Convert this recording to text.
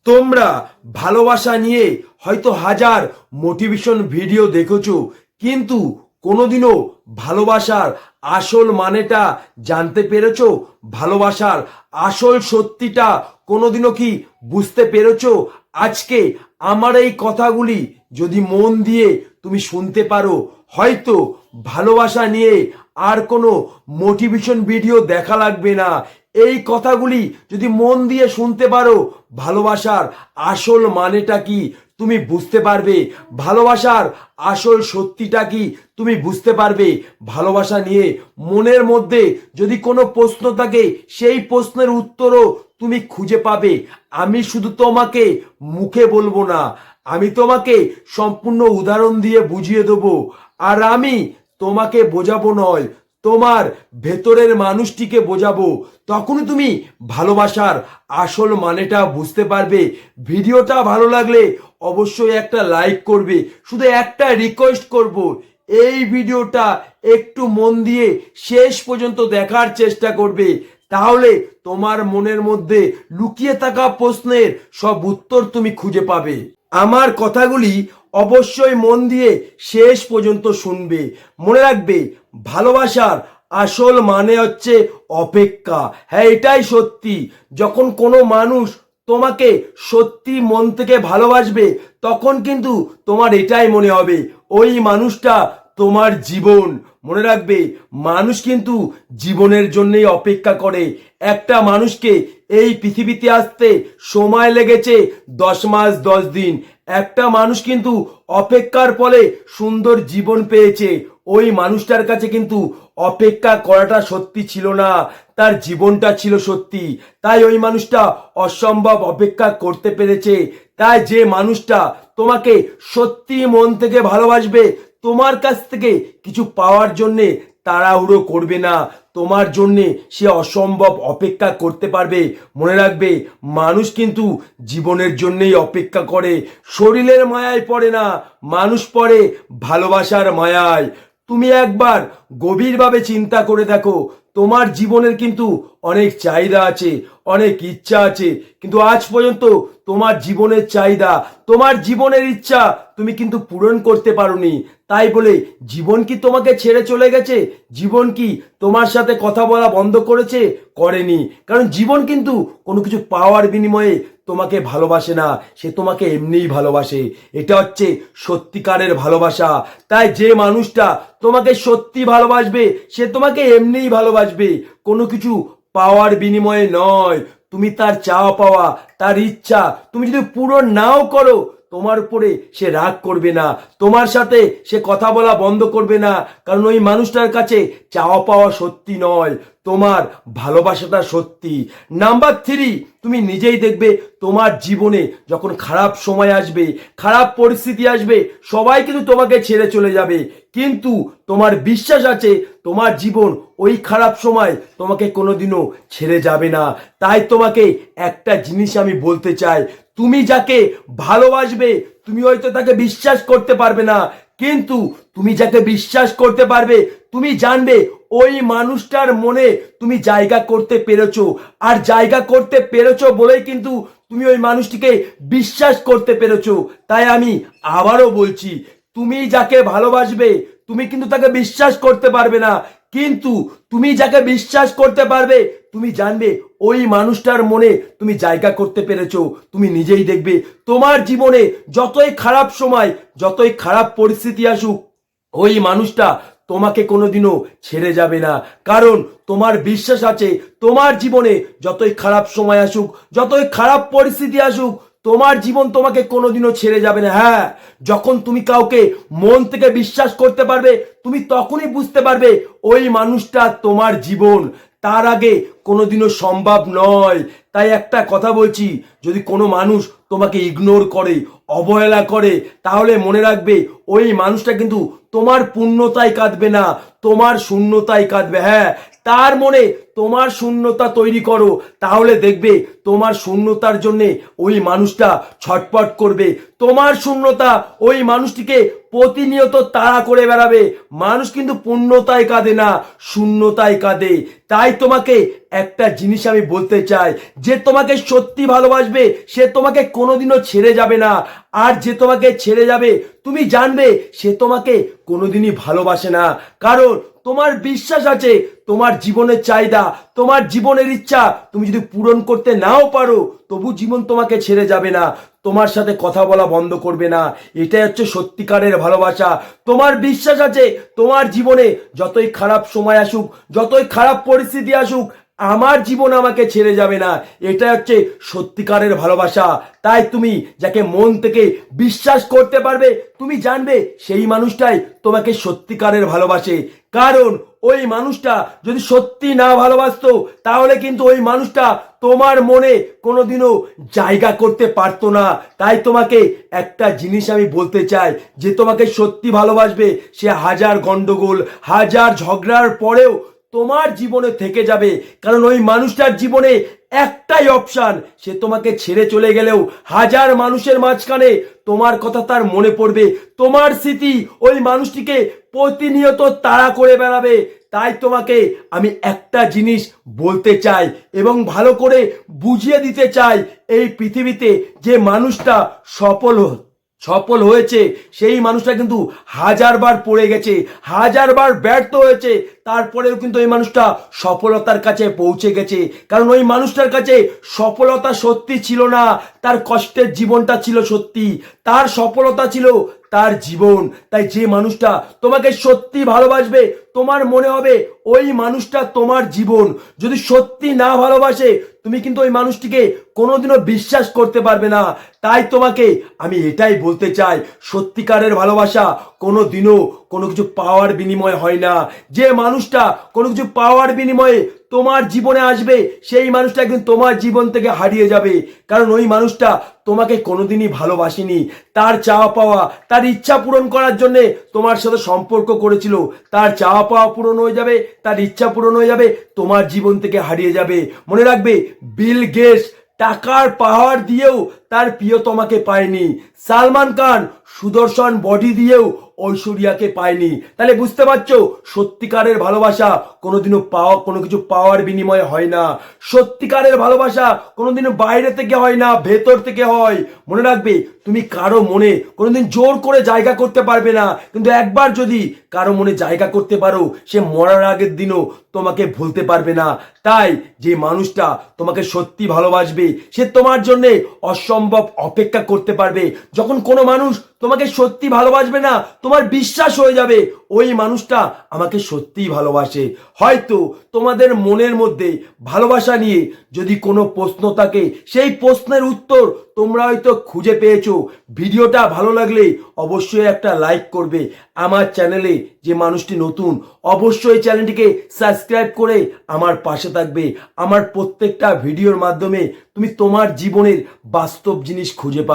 তোমরা ভালোবাসা নিয়ে হয়তো হাজার মোটিভেশন ভিডিও দেখেছো, কিন্তু কোনোদিনও ভালোবাসার আসল মানেটা জানতে পেরেছো? ভালোবাসার আসল সত্যিটা কোনোদিনও কি বুঝতে পেরেছো? আজকে আমার এই কথাগুলি যদি মন দিয়ে তুমি শুনতে পারো, হয়তো ভালোবাসা নিয়ে আর কোনো মোটিভেশন ভিডিও দেখা লাগবে না। এই কথাগুলি যদি মন দিয়ে শুনতে পারো, ভালোবাসার আসল মানেটা কি তুমি বুঝতে পারবে। ভালোবাসার আসল সত্যিটা কি তুমি বুঝতে পারবে। ভালোবাসা নিয়ে মনের মধ্যে যদি কোনো প্রশ্ন থাকে, সেই প্রশ্নের উত্তরও তুমি খুঁজে পাবে। আমি শুধু তোমাকে মুখে বলবো না, আমি তোমাকে সম্পূর্ণ উদাহরণ দিয়ে বুঝিয়ে দেবো। আর আমি তোমাকে বোঝাবো নয়, তোমার ভেতরের মানুষটিকে বোঝাবো। তখনই তুমি ভালোবাসার আসল মানেটা বুঝতে পারবে। ভিডিওটা ভালো লাগলে অবশ্যই একটা লাইক করবে। শুধু একটা রিকোয়েস্ট করব, এই ভিডিওটা একটু মন দিয়ে শেষ পর্যন্ত দেখার চেষ্টা করবে। তাহলে তোমার মনের মধ্যে লুকিয়ে থাকা প্রশ্নের সব উত্তর তুমি খুঁজে পাবে। আমার কথাগুলি অবশ্যই মন দিয়ে শেষ পর্যন্ত শুনবে। মনে রাখবে, ভালোবাসার আসল মানে হচ্ছে অপেক্ষা। হ্যাঁ, এটাই সত্যি। যখন কোনো মানুষ তোমাকে সত্যি মন থেকে ভালোবাসবে, তখন কিন্তু তোমার এটাই মনে হবে ওই মানুষটা তোমার জীবন। মনে রাখবে, মানুষ কিন্তু জীবনের জন্যই অপেক্ষা করে। একটা মানুষকে এই পৃথিবীতে আসতে সময় লেগেছে 10 মাস 10 দিন। একটা মানুষ কিন্তু অপেক্ষার ফলে সুন্দর জীবন পেয়েছে। ওই মানুষটার কাছে কিন্তু অপেক্ষা করাটা সত্যি ছিল না, তার জীবনটা ছিল সত্যি। তাই ওই মানুষটা অসম্ভব অপেক্ষা করতে পেরেছে। তাই যে মানুষটা তোমাকে সত্যি মন থেকে ভালোবাসবে, তোমার কাছ থেকে কিছু পাওয়ার জন্যে তাড়াহুড়ো করবে না। তোমার জন্যে সে অসম্ভব অপেক্ষা করতে পারবে। মনে রাখবে, মানুষ কিন্তু জীবনের জন্যই অপেক্ষা করে, শরীরের মায়ায় পড়ে না, মানুষ পড়ে ভালোবাসার মায়ায়। তুমি একবার গভীরভাবে চিন্তা করে দেখো, তোমার জীবনের কিন্তু অনেক চাহিদা আছে, অনেক ইচ্ছা আছে, কিন্তু আজ পর্যন্ত তোমার জীবনের চাহিদা, তোমার জীবনের ইচ্ছা তুমি কিন্তু পূরণ করতে পারোনি। তাই বলে জীবন কি তোমাকে ছেড়ে চলে গেছে? জীবন কি তোমার সাথে কথা বলা বন্ধ করেছে? করেনি। কারণ জীবন কিন্তু কোনো কিছু পাওয়ার বিনিময়ে তোমাকে ভালোবাসে না, সে তোমাকে এমনিই ভালোবাসে। এটা হচ্ছে সত্যিকারের ভালোবাসা। তাই যে মানুষটা তোমাকে সত্যি ভালোবাসবে, সে তোমাকে এমনিই ভালোবাসবে, কোনো কিছু পাওয়ার বিনিময়ে নয়। তুমি তার চাওয়া পাওয়া, তার ইচ্ছা তুমি যদি পূরণ নাও করো, তোমার উপরে সে রাগ করবে না, তোমার সাথে সে কথা বলা বন্ধ করবে না। কারণ ওই মানুষটার কাছে চাওয়া পাওয়া সত্যি নয়, তোমার ভালোবাসাটা সত্যি। নাম্বার 3, তুমি নিজেই দেখবে তোমার জীবনে যখন খারাপ সময় আসবে, খারাপ পরিস্থিতি আসবে, সবাই কিন্তু তোমাকে ছেড়ে চলে যাবে, কিন্তু তোমার বিশ্বাস আছে তোমার জীবন ওই খারাপ সময় তোমাকে কোনোদিনও ছেড়ে যাবে না। তাই তোমাকে একটা জিনিস আমি বলতে চাই, তুমি যাকে ভালোবাসবে, তুমি হয়তো তাকে বিশ্বাস করতে পারবে না, কিন্তু তুমি যাকে বিশ্বাস করতে পারবে, তুমি জানবে ওই মানুষটার মনে তুমি জায়গা করতে পেরেছো। আর জায়গা করতে পেরেছো বলেই কিন্তু তুমি ওই মানুষটিকে বিশ্বাস করতে পেরেছো। তাই আমি আবারও বলছি, তুমি যাকে ভালোবাসবে, তুমি কিন্তু তাকে বিশ্বাস করতে পারবে না, কিন্তু তুমি যাকে বিশ্বাস করতে পারবে, তুমি জানবে ওই মানুষটার মনে তুমি জায়গা করতে পেরেছো। তুমি নিজেই দেখবে তোমার জীবনে যতই খারাপ সময়, যতই খারাপ পরিস্থিতি আসুক, ওই মানুষটা তোমাকে কোনোদিনও ছেড়ে যাবে না। কারণ তোমার বিশ্বাস আছে তোমার জীবনে যতই খারাপ সময় আসুক, যতই খারাপ পরিস্থিতি আসুক, তোমার জীবন তোমাকে কোনোদিনও ছেড়ে যাবে না। হ্যাঁ, যখন তুমি কাউকে মন থেকে বিশ্বাস করতে পারবে, তুমি তখনই বুঝতে পারবে ওই মানুষটা তোমার জীবন। তার আগে কোনোদিনও সম্ভব নয়। তাই একটা কথা বলছি, যদি কোনো মানুষ তোমাকে ইগনোর করে, অবহেলা করে, তাহলে মনে রাখবে ওই মানুষটা কিন্তু তোমার পূর্ণতায় কাঁদবে না, তোমার শূন্যতায় কাঁদবে। হ্যাঁ, তার মনে তোমার শূন্যতা তৈরি করো, তাহলে দেখবে তোমার শূন্যতার জন্য ওই মানুষটা ছটপট করবে। তোমার শূন্যতা ওই মানুষটিকে প্রতিনিয়ত তাড়া করে বেড়াবে। মানুষ কিন্তু পূর্ণতায় কাঁদে না, শূন্যতায় কাঁদে। তাই তোমাকে একটা জিনিস আমি বলতে চাই, যে তোমাকে সত্যি ভালোবাসবে সে তোমাকে কোনোদিনও ছেড়ে যাবে না। আর যে তোমাকে ছেড়ে যাবে তুমি জানবে সে তোমাকে কোনোদিনই ভালোবাসে না। কারণ তোমার বিশ্বাস আছে তোমার জীবনের চাহিদা, তোমার জীবনের ইচ্ছা তুমি যদি পূরণ করতে নাও পারো, তবু জীবন তোমাকে ছেড়ে যাবে না, তোমার সাথে কথা বলা বন্ধ করবে না। এটাই হচ্ছে সত্যিকারের ভালোবাসা। তোমার বিশ্বাস আছে তোমার জীবনে যতই খারাপ সময় আসুক, যতই খারাপ পরিস্থিতি আসুক, আমার জীবন আমাকে ছেড়ে যাবে না। এটা হচ্ছে সত্যিকারের ভালোবাসা। তাই তুমি যাকে মন থেকে বিশ্বাস করতে পারবে, তুমি জানবে সেই মানুষটাই তোমাকে সত্যিকারের ভালোবাসে। কারণ ওই মানুষটা যদি সত্যি না ভালোবাসতো, তাহলে কিন্তু ওই মানুষটা তোমার মনে কোনোদিনও জায়গা করতে পারতো না। তাই তোমাকে একটা জিনিস আমি বলতে চাই, যে তোমাকে সত্যি ভালোবাসবে সে হাজার গন্ডগোল, হাজার ঝগড়ার পরেও তোমার জীবনে থেকে যাবে। কারণ ওই মানুষটার জীবনে একটাই অপশন, সে তোমাকে ছেড়ে চলে গেলেও হাজার মানুষের মাঝখানে তোমার কথা তার মনে পড়বে, তোমার স্মৃতি ওই মানুষটিকে প্রতিনিয়ত তাড়া করে বেড়াবে। তাই তোমাকে আমি একটা জিনিস বলতে চাই এবং ভালো করে বুঝিয়ে দিতে চাই, এই পৃথিবীতে যে মানুষটা সফল হয়েছে সেই মানুষটা কিন্তু হাজারবার পড়ে গেছে, হাজারবার ব্যর্থ হয়েছে, তারপরেও কিন্তু ওই মানুষটা সফলতার কাছে পৌঁছে গেছে। কারণ ওই মানুষটার কাছে সফলতা সত্যি ছিল না, তার কষ্টের জীবনটা ছিল সত্যি, তার সফলতা ছিল তার জীবন। তাই যে মানুষটা তোমাকে সত্যি ভালোবাসবে, তোমার মনে হবে ওই মানুষটা তোমার জীবন। যদি সত্যি না ভালোবাসে, তুমি কিন্তু ওই মানুষটিকে কোনোদিনও বিশ্বাস করতে পারবে না। তাই তোমাকে আমি এটাই বলতে চাই, সত্যিকারের ভালোবাসা কোনো দিনও কোনো কিছু পাওয়ার বিনিময়ে হয় না। যে মানুষটা কোনো কিছু পাওয়ার বিনিময়ে তোমার জীবনে আসবে, সেই মানুষটা একদিন তোমার জীবন থেকে হারিয়ে যাবে। কারণ ওই মানুষটা তোমাকে কোনোদিনই ভালোবাসেনি, তার চাওয়া পাওয়া, তার ইচ্ছা পূরণ করার জন্য তোমার সাথে সম্পর্ক করেছিল, তার চাওয়া পাওয়া পূরণ হয়ে যাবে, তার ইচ্ছা পূরণ হয়ে যাবে, তোমার জীবন থেকে হারিয়ে যাবে। মনে রাখবে, বিল গেটস টাকার পাহাড় দিয়েও তার প্রিয়তমাকে পায়নি, সালমান খান সুদর্শন বডি দিয়েও ঐশ্বরিয়াকে পায়নি। তাহলে বুঝতে পারছো, সত্যিকারের ভালোবাসা কোনোদিনও কোনো কিছু পাওয়ার বিনিময়ে হয় না। সত্যিকারের ভালোবাসা কোনোদিনও বাইরে থেকে হয় না, ভেতর থেকে হয়। মনে রাখবে, তুমি কারো মনে কোনোদিন জোর করে জায়গা করতে পারবে না, কিন্তু একবার যদি কারো মনে জায়গা করতে পারো, সে মরার আগের দিনও তোমাকে ভুলতে পারবে না। তাই যে মানুষটা তোমাকে সত্যি ভালোবাসবে, সে তোমার জন্য অসম্ভব অপেক্ষা করতে পারবে। যখন কোনো মানুষ তোমাকে সত্যি ভালোবাসবে না, তোমার বিশ্বাস হয়ে যাবে ওই মানুষটা আমাকে সত্যিই ভালোবাসে। হয়তো তোমাদের মনের মধ্যে ভালোবাসা নিয়ে যদি কোনো প্রশ্ন থাকে, সেই প্রশ্নের উত্তর তোমরা হয়তো খুঁজে পেয়েছো। ভিডিওটা ভালো লাগলে অবশ্যই একটা লাইক করবে। আমার চ্যানেলে যে মানুষটি নতুন, অবশ্যই চ্যানেলটিকে সাবস্ক্রাইব করে আমার পাশে থাকবে। আমার প্রত্যেকটা ভিডিওর মাধ্যমে তুমি তোমার জীবনের বাস্তব জিনিস খুঁজে পাবে।